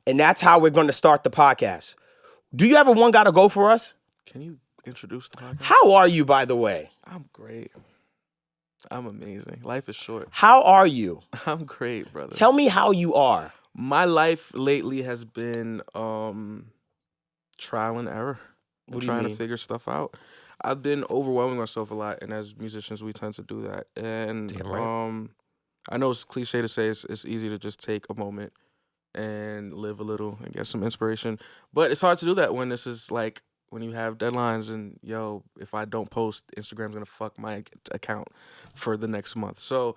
And that's how we're going to start the podcast. Do you ever one got to go for us? Can you introduce the podcast? How are you, by the way? I'm great. I'm amazing. Life is short. How are you? I'm great, brother. Tell me how you are. My life lately has been trial and error. What do you trying mean? to figure stuff out. I've been overwhelming myself a lot, and as musicians, we tend to do that. And Damn right. I know it's cliche to say it's easy to just take a moment and live a little and get some inspiration, but it's hard to do that when this is like when you have deadlines and if I don't post, Instagram's gonna fuck my account for the next month. So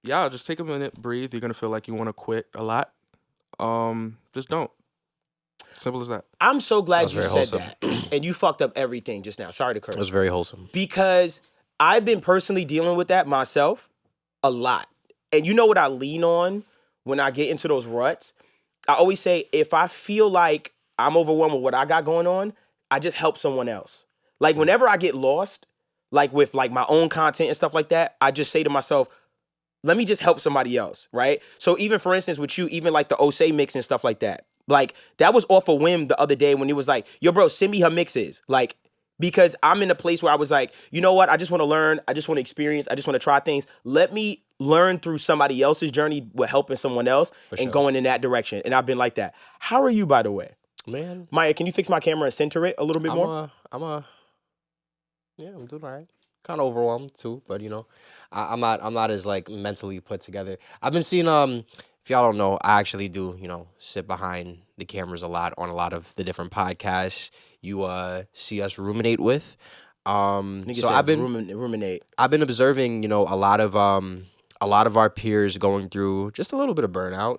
just take a minute, breathe. You're gonna feel like you want to quit a lot. Just don't. Simple as that. I'm so glad That's you very said that. And you fucked up everything just now. Sorry to curse. It was very wholesome. Because I've been personally dealing with that myself a lot. And you know what I lean on when I get into those ruts? I always say, if I feel like I'm overwhelmed with what I got going on, I just help someone else. Like whenever I get lost, like with like my own content and stuff like that, I just say to myself, let me just help somebody else, right? So even for instance with you, even like the Osei mix and stuff like that, like that was off a whim the other day when it was like, yo bro, send me her mixes. Like, because I'm in a place where I was like, you know what? I just want to learn. I just want to experience. I just want to try things. Let me learn through somebody else's journey with helping someone else and going in that direction. And I've been like that. How are you, by the way? Man. Maya, can you fix my camera and center it a little bit more? I'm doing all right. Kind of overwhelmed too, but I'm not as like mentally put together. I've been seeing if y'all don't know, I actually do sit behind the cameras a lot on a lot of the different podcasts you see us ruminate with. So I've been ruminate. I've been observing a lot of our peers going through just a little bit of burnout.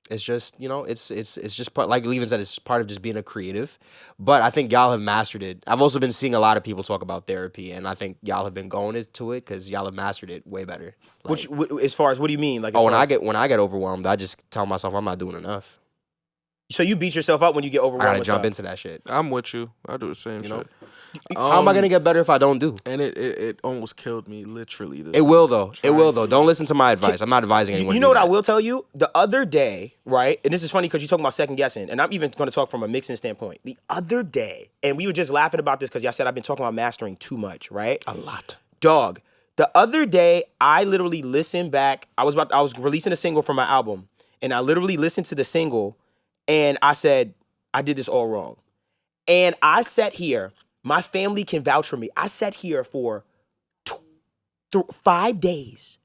It's just it's just part, like Levin said, it's part of just being a creative. But I think y'all have mastered it. I've also been seeing a lot of people talk about therapy, and I think y'all have been going into it because y'all have mastered it way better. Like, As far as what do you mean? Like, when I get overwhelmed, I just tell myself I'm not doing enough. So you beat yourself up when you get overwhelmed? I gotta jump into that shit. I'm with you. I do the same shit. How am I gonna get better if I don't do? And it almost killed me, literally. It will though. It will though. Don't listen to my advice. I'm not advising anyone. You know what I will tell you? The other day, right? And this is funny because you're talking about second guessing, and I'm even going to talk from a mixing standpoint. The other day, and we were just laughing about this because y'all said I've been talking about mastering too much, right? A lot. Dog. The other day, I literally listened back. I was releasing a single from my album, and I literally listened to the single, and I said, I did this all wrong. And I sat here. My family can vouch for me. I sat here for 5 days.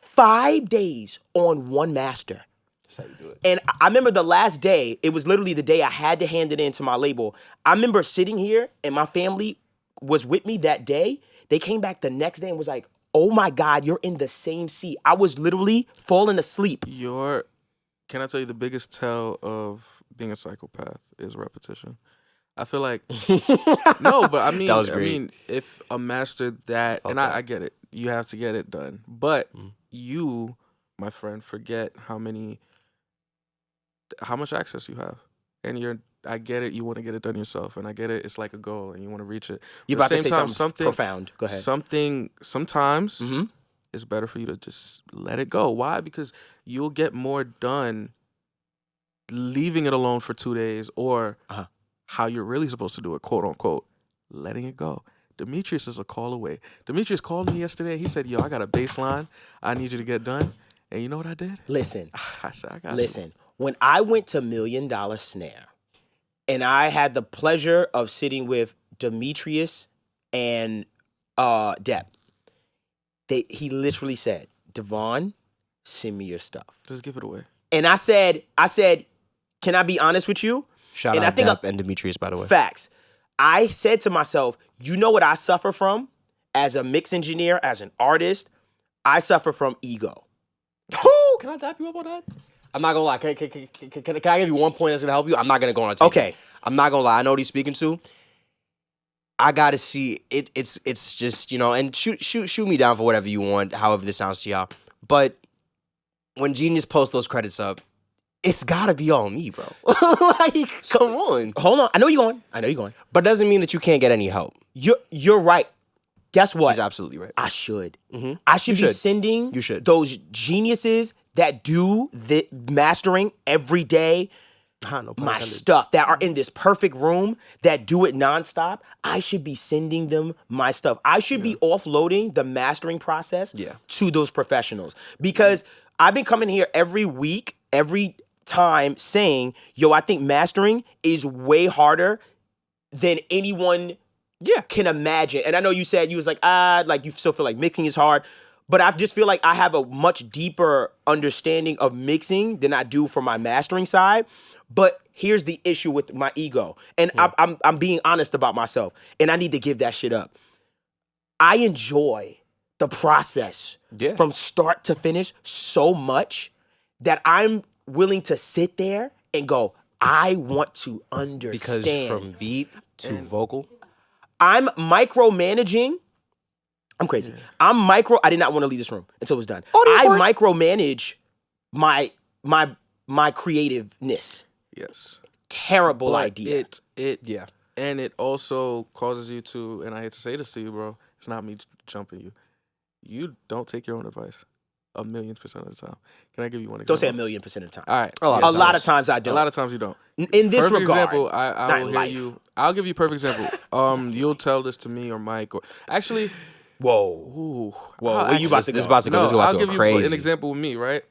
5 days on one master. That's how you do it. And I remember the last day, it was literally the day I had to hand it in to my label. I remember sitting here and my family was with me that day. They came back the next day and was like, oh my God, you're in the same seat. I was literally falling asleep. Can I tell you the biggest tell of being a psychopath is repetition. I feel like no, but I mean, That was great. if a master that, and I get it, you have to get it done. But you, my friend, forget how much access you have, and I get it. You want to get it done yourself, and I get it. It's like a goal, and you want to reach it. You're about to say something profound. Go ahead. Sometimes it's better for you to just let it go. Why? Because you'll get more done leaving it alone for 2 days, or how you're really supposed to do it, quote unquote, letting it go. Demetrius is a call away. Demetrius called me yesterday. He said, yo, I got a bass line I need you to get done. And you know what I did? Listen. I said, I got Listen. When I went to $1 Million Snare, and I had the pleasure of sitting with Demetrius and Depp, he literally said, Devvon, send me your stuff. Just give it away. And I said, can I be honest with you? Shout and out I think Depp and Demetrius, by the way. Facts. I said to myself, you know what I suffer from as a mix engineer, as an artist? I suffer from ego. Can I tap you up on that? I'm not gonna lie. Can I give you one point that's gonna help you? I'm not gonna go on a tangent. Okay. I'm not gonna lie. I know what he's speaking to. I gotta see it. It's just and shoot me down for whatever you want, however this sounds to y'all. But when Genius posts those credits up, it's gotta be on me, bro. Come on. Hold on. I know you're going. But doesn't mean that you can't get any help. You're right. Guess what? He's absolutely right. I should. Mm-hmm. I should be sending You should. those geniuses that do the mastering every day, No pun my intended. stuff, that are in this perfect room, that do it nonstop, I should be sending them my stuff. I should be offloading the mastering process to those professionals. Because I've been coming here every week, every time saying, yo, I think mastering is way harder than anyone can imagine. And I know you said, you was like, like you still feel like mixing is hard. But I just feel like I have a much deeper understanding of mixing than I do for my mastering side. But here's the issue with my ego. And I'm being honest about myself. And I need to give that shit up. I enjoy the process from start to finish so much that I'm willing to sit there and go, I want to understand. Because from beat to vocal. I'm micromanaging. I'm crazy. I did not want to leave this room until it was done. I micromanage my creativeness. Yes. Terrible idea. And it also causes you to, and I hate to say this to you, bro, it's not me jumping you. You don't take your own advice 1,000,000% of the time. Can I give you one example? Don't say 1,000,000% of the time. All right. A lot of times I don't. A lot of times you don't. In this perfect regard. Example, I will hear life. you. I'll give you a perfect example. You'll tell this to me or Mike. Or actually, whoa. Where you about to go? This is about to go. No, This is about I'll to give go you crazy. an example with me, right?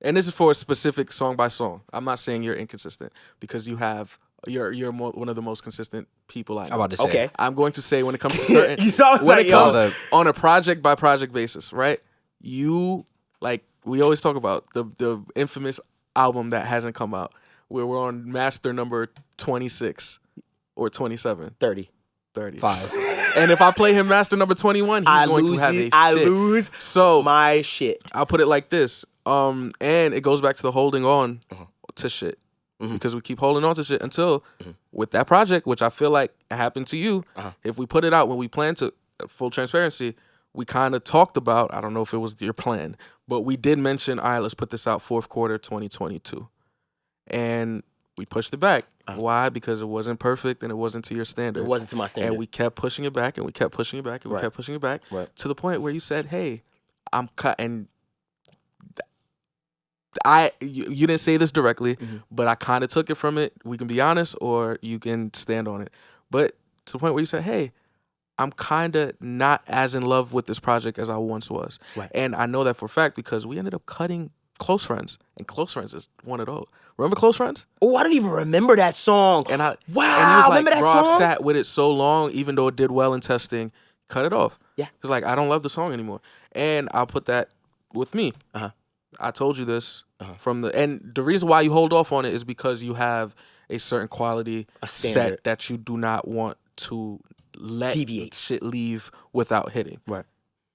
And this is for a specific song by song. I'm not saying you're inconsistent because you're one of the most consistent people I know. I'm about to say. Okay. I'm going to say when it comes to certain You saw when it comes yo. on a project by project basis, right? You like we always talk about the infamous album that hasn't come out, where we're on master number 26 or 27, 30. 5. And if I play him master number 21, he's going to have a fit. I lose So my shit. I'll put it like this. And it goes back to the holding on to shit. Because we keep holding on to shit until with that project, which I feel like happened to you, if we put it out when we planned to, full transparency, we kind of talked about, I don't know if it was your plan, but we did mention, all right, let's put this out fourth quarter 2022. And we pushed it back. Why? Because it wasn't perfect and it wasn't to your standard. It wasn't to my standard. And we kept pushing it back and we kept pushing it back and we kept pushing it back to the point where you said, hey, I'm cut. And you didn't say this directly, but I kind of took it from it. We can be honest or you can stand on it. But to the point where you said, hey, I'm kind of not as in love with this project as I once was. Right. And I know that for a fact because we ended up cutting Close Friends. And Close Friends is one of those. Remember Close Friends? Oh, I don't even remember that song. And wow, and he was like, remember that bro, song? I've sat with it so long, even though it did well in testing, cut it off. Yeah. It's like, I don't love the song anymore. And I'll put that with me. I told you this and the reason why you hold off on it is because you have a certain quality set that you do not want to let deviate shit leave without hitting. Right.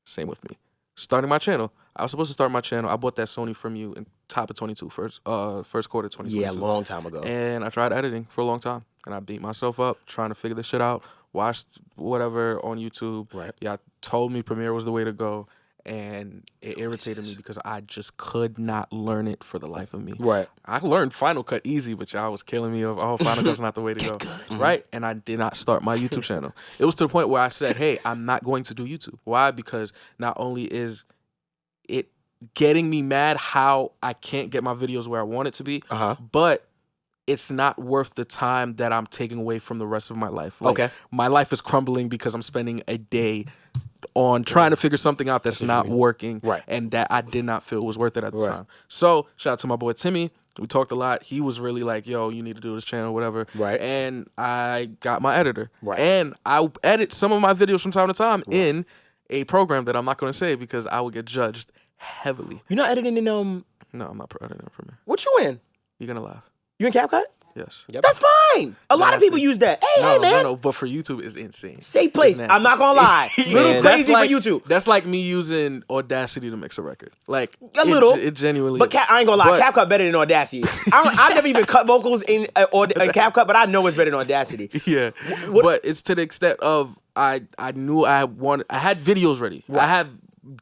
Same with me. Starting my channel. I was supposed to start my channel. I bought that Sony from you in top of 22, first quarter 2022. Yeah, a long time ago. And I tried editing for a long time. And I beat myself up trying to figure this shit out. Watched whatever on YouTube. Right. Yeah, told me Premiere was the way to go. And it irritated me because I just could not learn it for the life of me. Right. I learned Final Cut easy, but y'all was killing me of, Final Cut's not the way to go. Right? And I did not start my YouTube channel. It was to the point where I said, hey, I'm not going to do YouTube. Why? Because not only is it getting me mad how I can't get my videos where I want it to be, but it's not worth the time that I'm taking away from the rest of my life. Like, my life is crumbling because I'm spending a day on trying to figure something out that's not working, and that I did not feel was worth it at the time. So, shout out to my boy Timmy. We talked a lot. He was really like, yo, you need to do this channel, whatever. Right. And I got my editor. Right. And I edit some of my videos from time to time in a program that I'm not going to say because I would get judged heavily. You're not editing in No, I'm not editing in Premiere. What you in? You're going to laugh. You in CapCut? Yes. That's fine. A lot of people use that. Hey, man. No, but for YouTube, it's insane. Safe place. It's nasty. I'm not gonna lie. Little crazy for YouTube. That's like me using Audacity to mix a record. Like A little. It genuinely. But I ain't gonna lie, CapCut better than Audacity. I never even cut vocals in CapCut, but I know it's better than Audacity. Yeah. But it's to the extent of I knew I had videos ready. I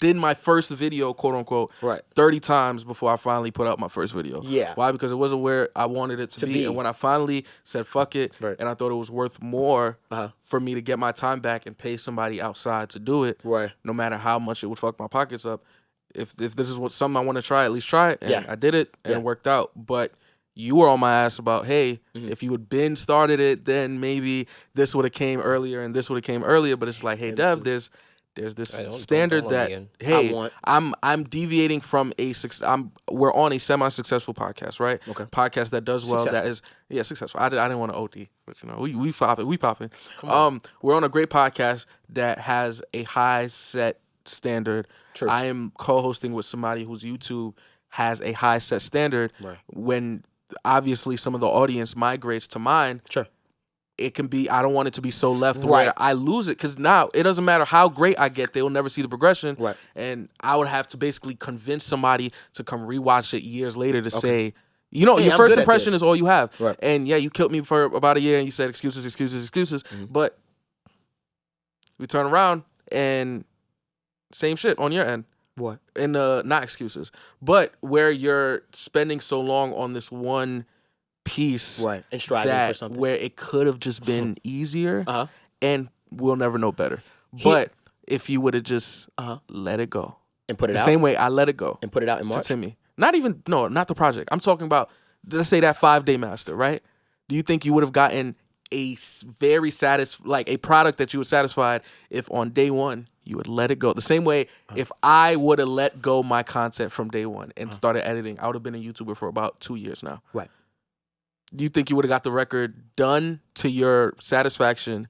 did my first video, quote unquote, 30 times before I finally put up my first video. Yeah. Why? Because it wasn't where I wanted it to be. And when I finally said fuck it, and I thought it was worth more for me to get my time back and pay somebody outside to do it, no matter how much it would fuck my pockets up, if this is something I want to try, at least try it. And Yeah. I did it, and Yeah. it worked out. But you were on my ass about, hey, Mhm. if you had been started it, then maybe this would have came earlier and this would have came earlier. But it's like, hey, Dev, there's this Hey, don't standard let me that, in. hey, I'm deviating from we're on a semi-successful podcast, right? Okay. Podcast that does well. Successful. That is successful. I didn't want to OT, but we popping. Come on. We're on a great podcast that has a high set standard. True. I am co-hosting with somebody whose YouTube has a high set standard. Right. When obviously some of the audience migrates to mine, Sure. it can be, I don't want it to be so left Right. where I lose it, because now it doesn't matter how great I get, they will never see the progression. Right. And I would have to basically convince somebody to come rewatch it years later to say, you know, Hey, your I'm first good at impression this. is all you have. Right. And yeah, you killed me for about a year and you said excuses. But we turn around and same shit on your end. What? And not excuses, but where you're spending so long on this one piece, Right. And striving that for something. where it could have just been easier, Uh-huh. and we'll never know better. But if you would have just Uh-huh. let it go, And put it the out. same way I let it go And put it out in to March. Timmy, not the project. I'm talking about, let's say that 5-day master, right? Do you think you would have gotten a very a product that you were satisfied if on day one you would let it go? The same way if I would have let go my content from day one and started editing, I would have been a YouTuber for about 2 years now. Right. Do you think you would have got the record done to your satisfaction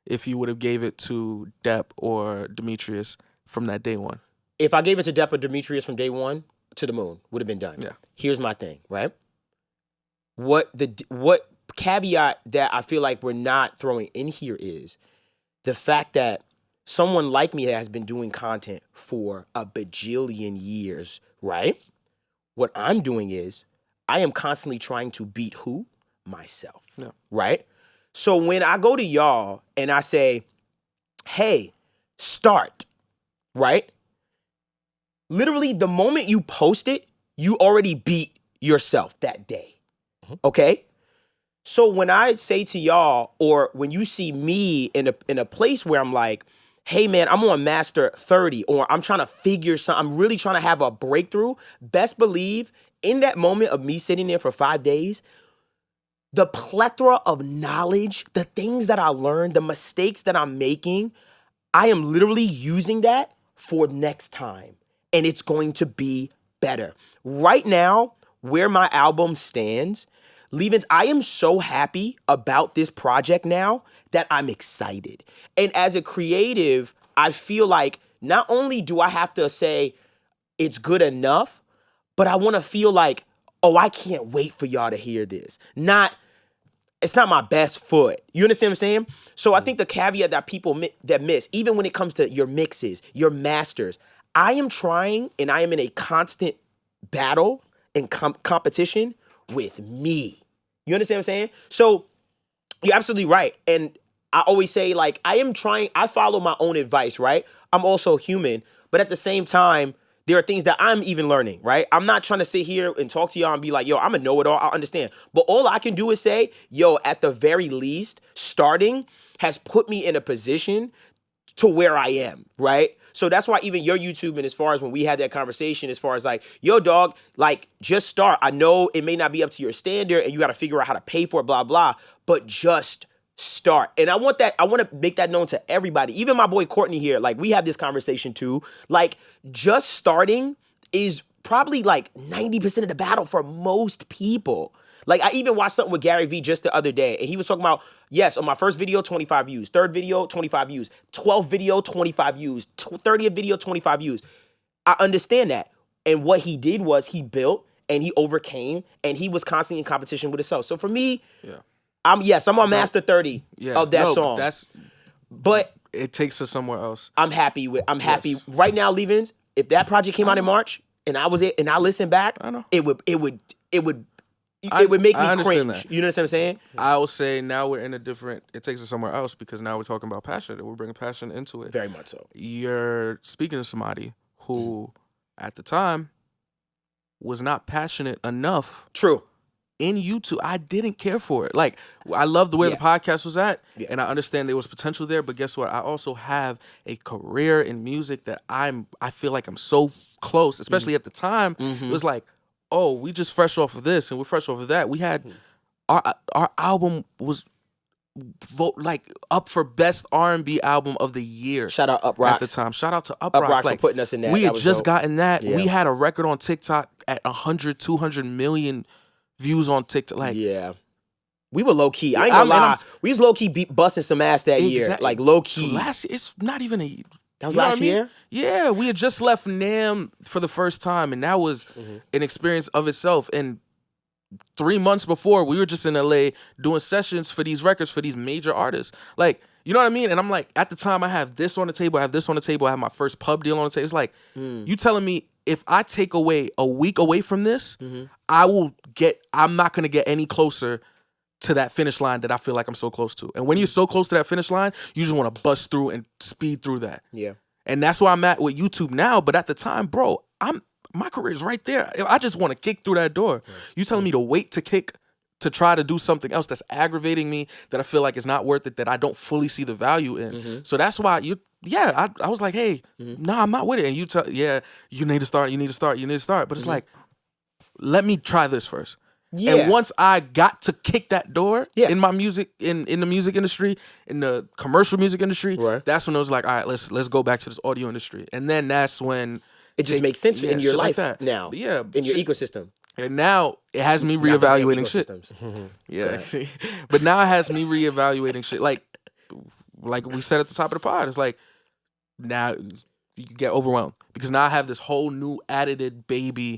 if you would have gave it to Depp or Demetrius from that day one? If I gave it to Depp or Demetrius from day one, to the moon, would have been done. Yeah. Here's my thing, right? What caveat that I feel like we're not throwing in here is the fact that someone like me that has been doing content for a bajillion years, right? What I'm doing is I am constantly trying to beat who? Myself. Yeah. Right? So when I go to y'all and I say, hey, start, right? Literally, the moment you post it, you already beat yourself that day. Okay? So when I say to y'all, or when you see me in a place where I'm like, hey man, I'm on master 30, or I'm trying to figure something, I'm really trying to have a breakthrough, best believe in that moment of me sitting there for 5 days, the plethora of knowledge, the things that I learned, the mistakes that I'm making, I am literally using that for next time. And it's going to be better. Right now, where my album stands, Levens, I am so happy about this project now that I'm excited. And as a creative, I feel like not only do I have to say it's good enough, but I want to feel like, oh, I can't wait for y'all to hear this. It's not my best foot. You understand what I'm saying? So I think the caveat that people that miss, even when it comes to your mixes, your masters, I am trying and I am in a constant battle and competition with me. You understand what I'm saying? So you're absolutely right. And I always say, like, I follow my own advice, right? I'm also human, but at the same time, there are things that I'm even learning, right? I'm not trying to sit here and talk to y'all and be like, yo, I'm a know-it-all, I understand. But all I can do is say, yo, at the very least, starting has put me in a position to where I am, right? So that's why even your YouTube, and as far as when we had that conversation, as far as like, yo, dog, like, just start. I know it may not be up to your standard and you got to figure out how to pay for it, blah, blah, but just start. And I want to make that known to everybody. Even my boy Courtney here, like, we have this conversation too. Like, just starting is probably like 90% of the battle for most people. Like, I even watched something with Gary Vee just the other day, and he was talking about, yes, on my first video, 25 views. Third video, 25 views. 12th video, 25 views. 30th video, 25 views. I understand that. And what he did was he built and he overcame, and he was constantly in competition with himself. So for me, I'm on master 30 of that song. But it takes us somewhere else. I'm happy right now, Levens. If that project came out in March and I listened back, I know. it would make me cringe. That. You know what I'm saying? I will say now we're in a different, it takes us somewhere else because now we're talking about passion and we're bringing passion into it. Very much so. You're speaking to somebody who at the time was not passionate enough True. in YouTube, I didn't care for it. Like, I love the way the podcast was at, Yeah. and I understand there was potential there. But guess what? I also have a career in music that I feel like I'm so close. Especially at the time, it was like, oh, we just fresh off of this, and we're fresh off of that. We had our album was up for best R&B album of the year. Shout out Up Rocks. At the time. Shout out to Up Up Rocks Like, for putting us in that. We That had was just dope. gotten that. Yeah. We had a record on TikTok at 100, 200 million views on TikTok. Like, yeah. We were low key. I ain't gonna lie. We was low key busting some ass that year. Like low key. So last year, it's not even a. That was you know last what I mean? year? Yeah, we had just left NAMM for the first time, and that was an experience of itself. And 3 months before, we were just in LA doing sessions for these records for these major artists. Like, you know what I mean? And I'm like, at the time, I have this on the table, I have this on the table, I have my first pub deal on the table. It's like, you telling me if I take away a week away from this, I'm not gonna get any closer to that finish line that I feel like I'm so close to. And when you're so close to that finish line, you just want to bust through and speed through that. Yeah. And that's where I'm at with YouTube now. But at the time, bro, my career is right there. I just want to kick through that door. You telling me to wait to try to do something else that's aggravating me, that I feel like is not worth it, that I don't fully see the value in. So that's why I was like, hey, nah, I'm not with it. And you need to start. But it's like, let me try this first. Yeah. And once I got to kick that door in my music, in the music industry, in the commercial music industry, that's when it was like, all right, let's go back to this audio industry. And then that's when it just makes sense in your life like now. Yeah, in your ecosystem. And now it has me reevaluating shit. Yeah, but now it has me reevaluating shit. Like we said at the top of the pod, it's like now you get overwhelmed because now I have this whole new added baby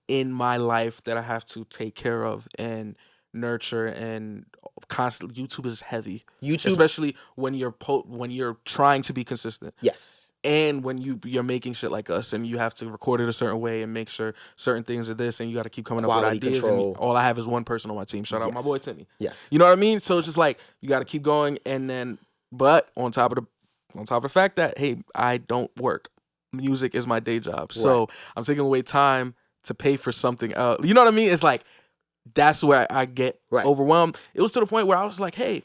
in my life that I have to take care of and nurture, and constantly. YouTube is heavy. Especially when you're trying to be consistent. Yes. And when you're making shit like us, and you have to record it a certain way and make sure certain things are this, and you got to keep coming up with ideas. Control. And all I have is one person on my team. Shout out my boy Timmy. Yes. You know what I mean? So it's just like you got to keep going, and then, but on top of the fact that, hey, I don't work. Music is my day job, so I'm taking away time to pay for something else. You know what I mean? It's like that's where I get overwhelmed. It was to the point where I was like, hey,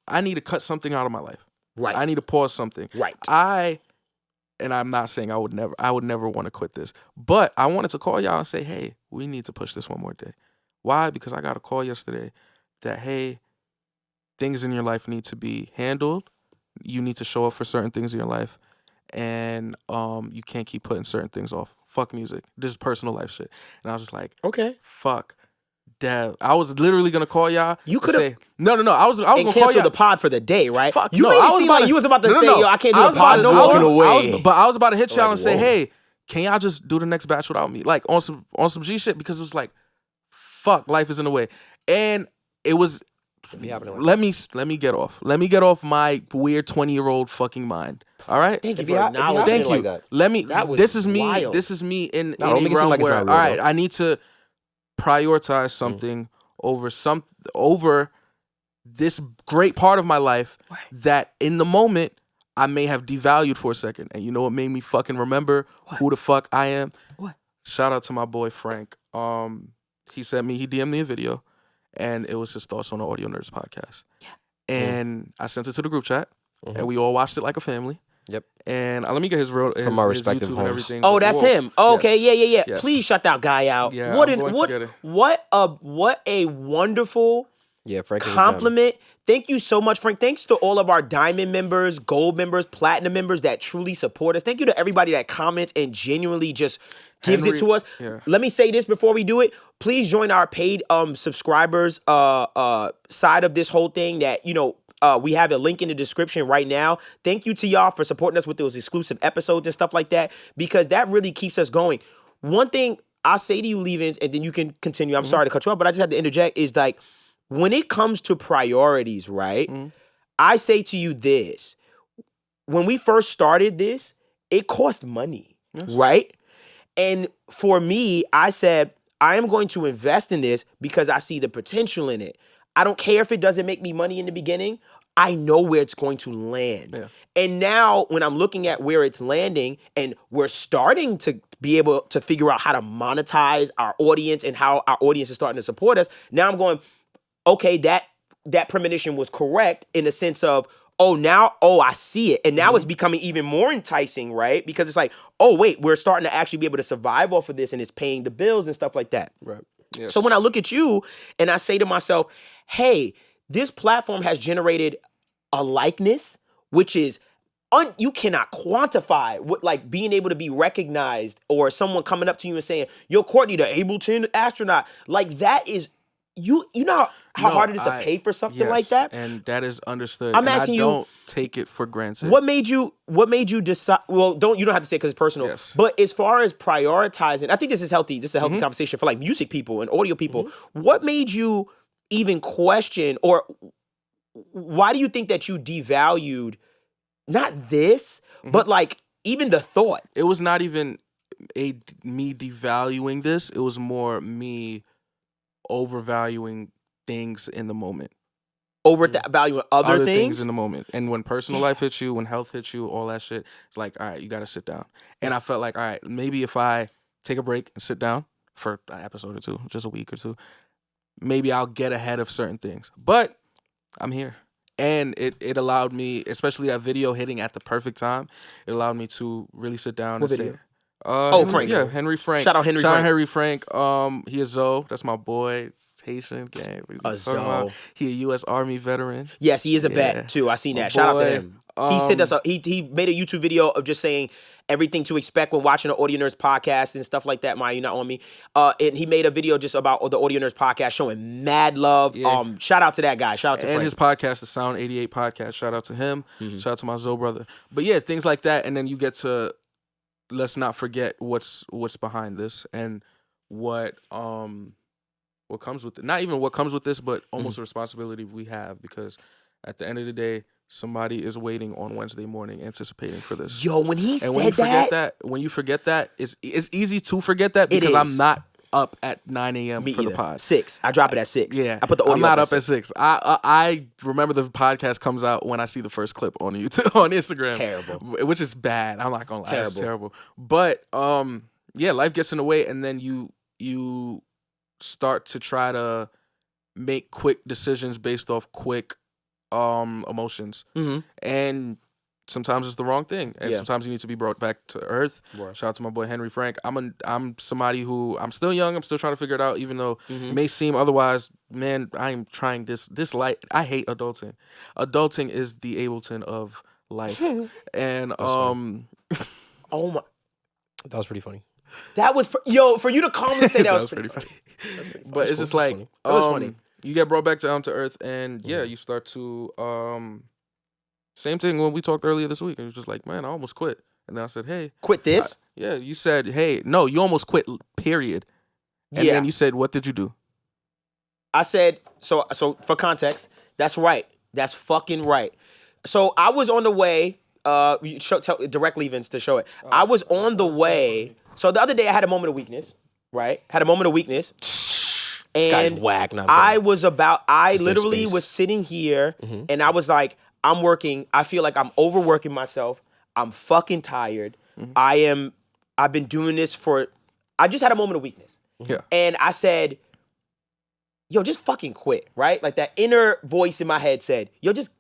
I need to cut something out of my life. Right. I need to pause something. Right. And I'm not saying I would never want to quit this, but I wanted to call y'all and say, hey, we need to push this one more day. Why? Because I got a call yesterday that, hey, things in your life need to be handled. You need to show up for certain things in your life. And you can't keep putting certain things off. Fuck music. This is personal life shit. And I was just like, okay, fuck. Dev. I was literally gonna call y'all. You could have no. I was gonna call cancel y'all. the pod for the day, right? Fuck you no. made it I was seem about like to, you was about to say, no. yo, I can't do the pod. No walking away. But I was about to hit y'all like, and say, hey, can y'all just do the next batch without me? Like on some G shit, because it was like, fuck, life is in the way. And it was. Let me get off. Let me get off my weird 20-year-old fucking mind. All right. Thank you for acknowledging. Thank you. Like that. Let me. This is wild. This is me in a make it seem realm like it's where, not real, all right, though. I need to prioritize something over this great part of my life that in the moment I may have devalued for a second. And you know what made me fucking remember who the fuck I am? What? Shout out to my boy Frank. He DM'd me a video, and it was his thoughts on the Audio Nerds podcast. Yeah. And I sent it to the group chat, and we all watched it like a family. Yep. And let me get his from our respective YouTube homes. and everything. Oh, that's him. Oh, okay, Yes. yeah. Please shut that guy out. Yeah, what a wonderful Frank compliment. Thank you so much, Frank. Thanks to all of our diamond members, gold members, platinum members that truly support us. Thank you to everybody that comments and genuinely just gives it to us. Yeah. Let me say this before we do it. Please join our paid subscribers side of this whole thing that, we have a link in the description right now. Thank you to y'all for supporting us with those exclusive episodes and stuff like that, because that really keeps us going. One thing I'll say to you, Leavins, and then you can continue. I'm sorry to cut you off, but I just had to interject, is like, when it comes to priorities, right? I say to you this. When we first started this, it cost money, right? And for me, I said, I am going to invest in this because I see the potential in it. I don't care if it doesn't make me money in the beginning. I know where it's going to land. Yeah. And now when I'm looking at where it's landing and we're starting to be able to figure out how to monetize our audience and how our audience is starting to support us, now I'm going, okay, that premonition was correct in the sense of, I see it. And now it's becoming even more enticing, right? Because it's like, oh, wait, we're starting to actually be able to survive off of this and it's paying the bills and stuff like that. Right. Yes. So when I look at you and I say to myself, hey, this platform has generated a likeness, which is you cannot quantify what, like being able to be recognized or someone coming up to you and saying, yo, Courtney, the Ableton astronaut. Like that is, you know how hard it is to pay for something like that? And that is understood. I'm asking you, I don't take it for granted. What made you decide? Well, you don't have to say it because it's personal. Yes. But as far as prioritizing, I think this is healthy. This is a healthy conversation for like music people and audio people. What made you even question, or why do you think that you devalued not this, but like even the thought? It was not even me devaluing this. It was more me overvaluing things in the moment. Valuing other things in the moment. And when personal life hits you, when health hits you, all that shit, it's like, all right, you got to sit down. And I felt like, all right, maybe if I take a break and sit down for an episode or two, just a week or two, maybe I'll get ahead of certain things. But I'm here. And it allowed me, especially that video hitting at the perfect time, it allowed me to really sit down What and video? say, Frank. Yeah, Henry Frank. Shout out Henry Frank. Henry Frank. He is Zoe. That's my boy. Haitian gang. Zoe. He a U.S. Army veteran. Yes, he is a vet too. I seen that. Shout out to him. He sent us he made a YouTube video of just saying everything to expect when watching the Audio Nerds podcast and stuff like that. Maya, you're not on me. And he made a video just about the Audio Nerds podcast showing mad love. Yeah. Shout out to that guy. Shout out to and Frank. His podcast, the Sound 88 podcast. Shout out to him. Shout out to my Zoe brother. But yeah, things like that, and then you get to, let's not forget what's behind this and what comes with it. Not even what comes with this, but almost a responsibility we have, because at the end of the day, somebody is waiting on Wednesday morning anticipating for this. Yo, when he and said when you forget that, it's easy to forget that because I'm not up at 9 a.m. for the pod. 6. I drop it at 6. Yeah. I put the audio I'm not up at 6. I remember the podcast comes out when I see the first clip on YouTube, on Instagram. It's terrible. Which is bad. I'm not gonna lie. It's terrible. But yeah, life gets in the way, and then you start to try to make quick decisions based off quick emotions. And sometimes it's the wrong thing, and sometimes you need to be brought back to earth. Shout out to my boy Henry Frank. I'm somebody who, I'm still young. I'm still trying to figure it out, even though it may seem otherwise. Man, I'm trying this life. I hate adulting. Adulting is the Ableton of life. And oh my, That was pretty funny. that was for you to calmly say that, was pretty funny. funny. But it's just like, It was funny. You get brought back down to earth, and you start to same thing when we talked earlier this week. And it was just like, man, I almost quit. And then I said, hey, Quit this? you said, hey, no, you almost quit, period. And then you said, what did you do? I said, so for context, that's right. That's fucking right. So I was on the way, tell directly Vince to show it. I was on the way. So the other day I had a moment of weakness, right? Had a moment of weakness. This guy's And whack. Not I bad. literally was sitting here and I was like, I'm working. I feel like I'm overworking myself. I'm fucking tired. I've been doing this I just had a moment of weakness. Yeah. And I said, yo, just fucking quit, right? Like that inner voice in my head said, yo, just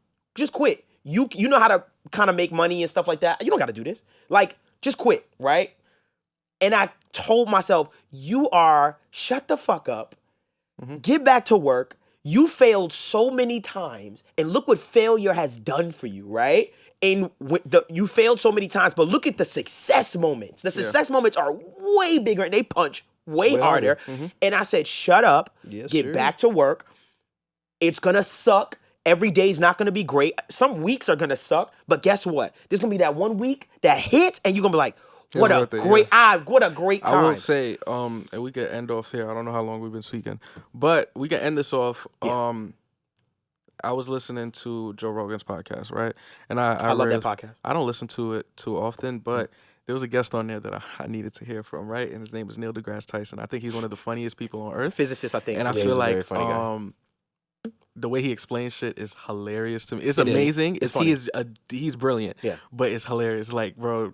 quit. You know how to kind of make money and stuff like that. You don't got to do this. Like, just quit, right? And I told myself, shut the fuck up. Get back to work. You failed so many times, and look what failure has done for you, right? And you failed so many times, but look at the success moments. The success moments are way bigger, and they punch way harder. And I said, shut up, get back to work. It's going to suck. Every day's not going to be great. Some weeks are going to suck, but guess what? There's going to be that one week that hits, and you're going to be like, what a great time. I will say, and we can end off here. I don't know how long we've been speaking, but we can end this off. I was listening to Joe Rogan's podcast, right? And I love that podcast. I don't listen to it too often, but there was a guest on there that I needed to hear from, right? And his name is Neil deGrasse Tyson. I think he's one of the funniest people on earth. Physicist, I think. And I Yeah, feel he's a very like funny guy. the way he explains shit is hilarious to me. It's It is. amazing. It's funny. He's brilliant. Yeah. But it's hilarious. Like, bro,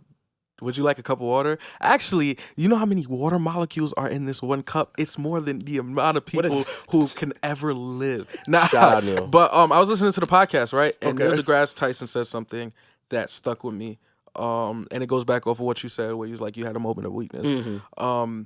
would you like a cup of water? Actually, you know how many water molecules are in this one cup? It's more than the amount of people who can ever live. Nah, Shout out, Neil. But I was listening to the podcast, right? And Okay. Neil deGrasse Tyson said something that stuck with me. And it goes back off of what you said, where he was like, you had a moment of weakness. Mm-hmm.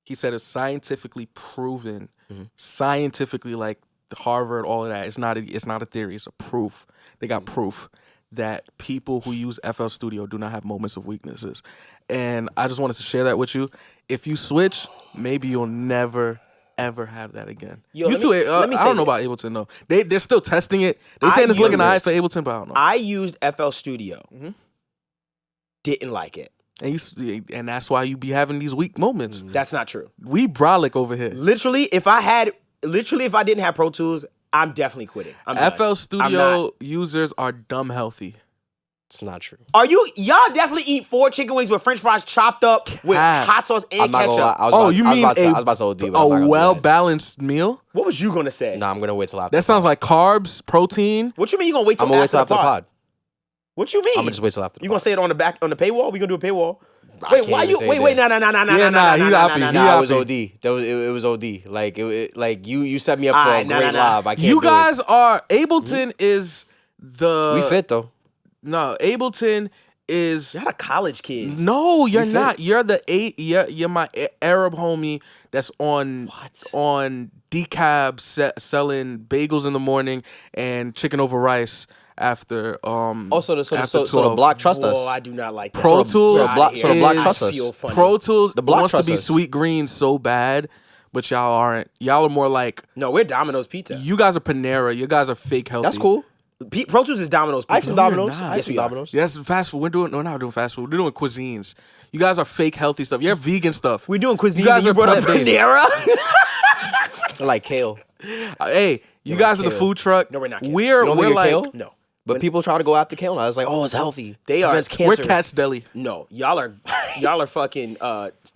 He said it's scientifically proven, scientifically, like Harvard, all of that. It's not a theory. It's a proof. They got proof that people who use FL Studio do not have moments of weaknesses. And I just wanted to share that with you. If you switch, maybe you'll never ever have that again. Yo, you let too. me I say don't know about this. Ableton though. They're still testing it. They saying it's looking nice for Ableton, but I don't know. I used FL Studio. Didn't like it. And that's why you be having these weak moments. That's not true. We brolic over here. Literally, if I didn't have Pro Tools, I'm definitely quitting. I'm done. FL Studio users are dumb healthy. It's not true. Y'all definitely eat 4 chicken wings with French fries chopped up with hot sauce and I'm not ketchup. gonna lie. I was about to OD, but I'm not gonna do that. well-balanced meal? What was you gonna say? Nah, I'm gonna wait till after. That sounds like carbs, protein. What you mean you gonna wait till I'm gonna wait till after the pod. What you mean? I'm gonna just wait till after the You pod. gonna say it on the paywall? We gonna do a paywall? I Wait, can't why even you? say Wait, that. no. Yeah, nah, he got me. Nah, it was happy. OD. It was OD. Like you set me up for a Alright, great nah. live. I can't You do guys are Ableton is the it. We fit though. No, Ableton is Y'all are college kids. no, you're fit. not. You're the you're my Arab homie that's on decab selling bagels in the morning and chicken over rice after Also, after so the 12. block trust us. Whoa, I do not like that. Pro Tools so the block is- trusts us. I feel funny. Pro Tools The block wants to trusts be us. sweet green so bad, but y'all aren't. Y'all are more like No, we're Domino's Pizza. you guys are Panera. You guys are fake healthy. That's cool. Pro Tools is Domino's Pizza. I have some No, you're Domino's. not. I have some we are. Domino's. Yeah, that's fast food. We're not doing fast food. We're doing cuisines. You guys are fake healthy stuff. You're vegan stuff. We're doing cuisine. You guys are brought up plant-based. Panera. I like kale. Hey, you guys are the kale. food truck. No, we're not kale. We're You don't think you're like kale? No, But people try to go after kale. And I was like, oh, it's healthy. They are- Prevents we're cancer. Cat's Deli. no. Y'all are fucking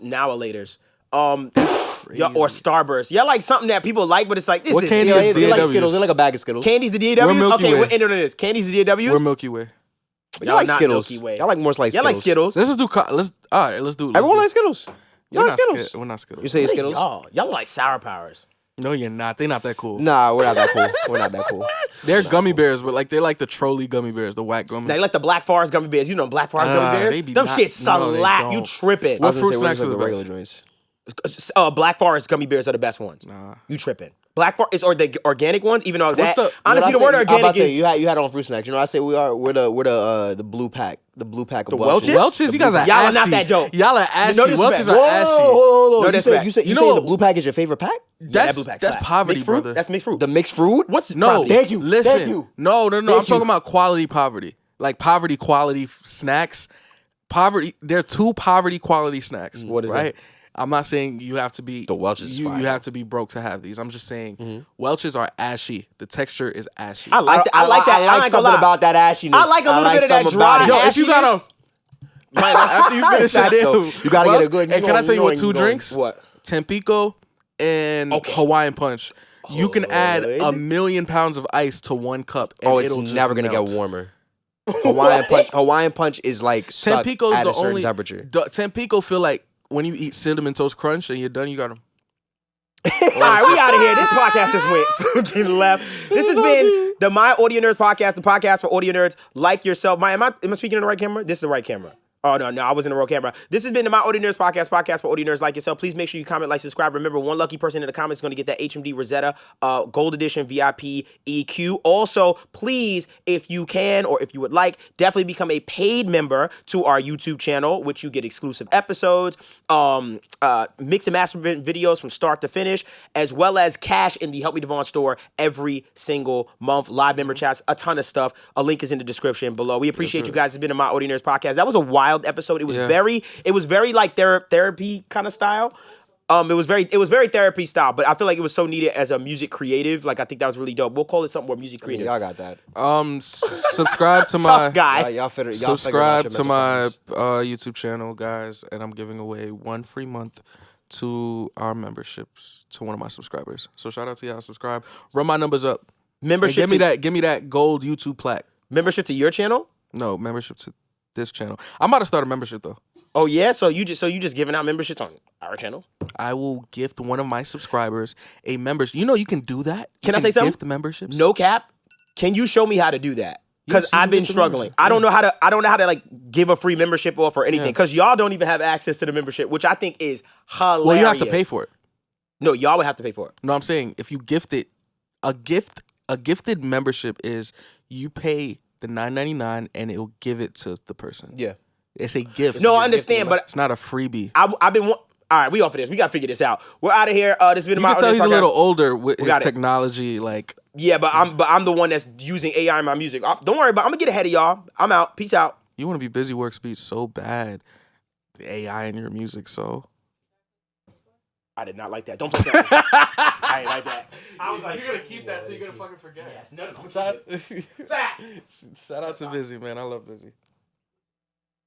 now-elators. Y'all, or Starburst. Y'all like something that people like, but it's like this What is candy Yeah, is they like DAWs? Skittles. They like a bag of Skittles. Candy's the We're DAWs. Milky Okay, Way. we're ending on this. Candy's the DAWs. We're Milky Way. Y'all Y'all like not Skittles. Milky Way. Y'all like more like Y'all Skittles. like Skittles. Let's just do. All right. Let's do. Everyone likes Skittles. We're Y'all not like Skittles. We're not Skittles. You say Hey, Skittles? y'all like Sour Powers. No, you're not. They're not that cool. Nah, we're not that cool. We're not that cool. They're gummy bears, but like they're like the trolley gummy bears, the whack gummy. Now you like the Black Forest gummy bears. You know Black Forest Nah, gummy bears. they be Them not- shit no, they slap. You don't. tripping. What I was gonna fruit say, snacks we're are the the regular best? joints. Black Forest gummy bears are the best ones. Nah. You tripping. Black Forest or the organic ones, even though that the- honestly the You know word what I say? I'm about organic to say, is you had on fruit snacks. You know what I say we're the blue pack. The blue pack of The Welch's. Welch's? Welch's, you guys are Y'all are ashy. not that dope. Y'all are ashy. No disrespect. Welch's are Whoa, ashy. Hold on. No You disrespect. say You know- the blue pack is your favorite pack? Yeah, that blue pack That's slaps. poverty, Mixed fruit? brother. That's mixed fruit. The mixed fruit? What's No, probably- Thank you. Listen, Thank you. no. I'm Thank talking you. about quality poverty, like poverty quality snacks. Poverty. There are 2 poverty quality snacks. What is right? I'm not saying you have to be The Welch's is You fire. have to be broke to have these. I'm just saying Welch's are ashy. The texture is ashy. I like that. I like that. I I like ain't gonna something lie. about that ashiness. I like a little bit of that something about dry it. Yo, if you got a after you finish Facts, it, though. You gotta get a good. And can I tell you what 2 drinks? What? Tampico and Okay. Hawaiian Punch. You can add Hood. 1,000,000 pounds of ice to 1 cup. And Oh, it's it'll just never gonna melt. get warmer. Hawaiian Punch is like stuck Tampico's at the a certain only temperature. Tampico feel like when you eat Cinnamon Toast Crunch and you're done, you got them. All right, we out of here. This podcast just went fucking left. This has been the My Audio Nerds podcast, the podcast for audio nerds like yourself. Am I speaking in the right camera? This is the right camera. Oh, no, I was in the wrong camera. This has been the My Audio Nerds podcast for audio nerds like yourself. Please make sure you comment, like, subscribe. Remember, one lucky person in the comments is going to get that HMD Rosetta Gold Edition VIP EQ. Also, please, if you can or if you would like, definitely become a paid member to our YouTube channel, which you get exclusive episodes, mix and master videos from start to finish, as well as cash in the Help Me Devvon store every single month. Live member chats, a ton of stuff. A link is in the description below. We appreciate you guys. It's been a My Audio Nerds podcast. That was a wild episode. It was very like therapy kind of style. It was very therapy style, but I feel like it was so needed as a music creative. Like I think that was really dope. We'll call it something more music creative. Y'all got that. Subscribe to Tough my guy. Y'all figured out subscribe your to mental my problems. YouTube channel, guys, and I'm giving away 1 free month to our memberships to one of my subscribers. So shout out to y'all. Subscribe. Run my numbers up. Membership. And give me that gold YouTube plaque. Membership to your channel? No, membership to this channel. I'm about to start a membership though. Oh yeah, so you just giving out memberships on our channel? I will gift one of my subscribers a membership. You know you can do that. Can I say something? Gift memberships. No cap. Can you show me how to do that? Because I've been struggling. I don't know how to like give a free membership off or anything. Because y'all don't even have access to the membership, which I think is hilarious. Well, you have to pay for it. No, y'all would have to pay for it. No, I'm saying if you gift it, a gifted membership is you pay the $9.99 and it will give it to the person. Yeah. It's a gift. No, I understand, but it's not a freebie. I've been. All right, we off of this. We gotta figure this out. We're out of here. This has been You can tell he's a little older with his technology. Like yeah, but I'm the one that's using AI in my music. Don't worry about. I'm gonna get ahead of y'all. I'm out. Peace out. You want to be busy work speech so bad. The AI in your music, so. I did not like that. Don't play that. I ain't like that. I was like, you're gonna keep that till you're gonna fucking forget. Yes, no. Facts. Shout out to Busy, man. I love Busy.